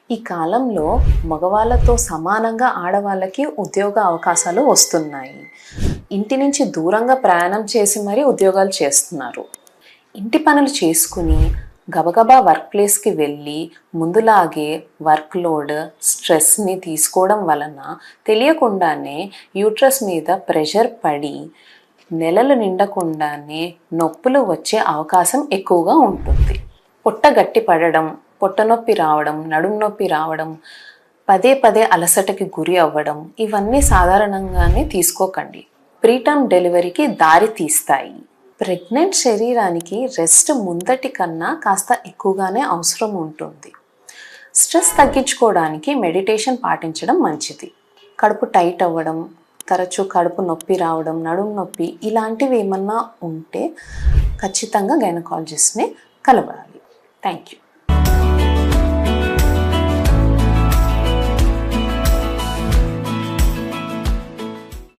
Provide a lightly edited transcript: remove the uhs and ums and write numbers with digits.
ఈ కాలంలో మగవాళ్ళతో సమానంగా ఆడవాళ్ళకి ఉద్యోగ అవకాశాలు వస్తున్నాయి. ఇంటి నుంచి దూరంగా ప్రయాణం చేసి మరీ ఉద్యోగాలు చేస్తున్నారు. ఇంటి పనులు చేసుకుని గబగబా వర్క్ ప్లేస్కి వెళ్ళి ముందులాగే వర్క్ లోడ్ స్ట్రెస్ని తీసుకోవడం వలన తెలియకుండానే యూట్రస్ మీద ప్రెషర్ పడి నెలలు నిండకుండానే నొప్పులు వచ్చే అవకాశం ఎక్కువగా ఉంటుంది. పొట్ట గట్టి పడడం, పొట్ట నొప్పి రావడం, నడుము నొప్పి రావడం, పదే పదే అలసటకి గురి అవ్వడం ఇవన్నీ సాధారణంగానే తీసుకోకండి. ప్రీటర్మ్ డెలివరీకి దారి తీస్తాయి. ప్రెగ్నెంట్ శరీరానికి రెస్ట్ ముందటి కన్నా కాస్త ఎక్కువగానే అవసరం ఉంటుంది. స్ట్రెస్ తగ్గించుకోవడానికి మెడిటేషన్ పాటించడం మంచిది. కడుపు టైట్ అవ్వడం, తరచూ కడుపు నొప్పి రావడం, నడుము నొప్పి ఇలాంటివి ఏమన్నా ఉంటే ఖచ్చితంగా గైనకాలజిస్ట్ని కలవాలి. Thank you.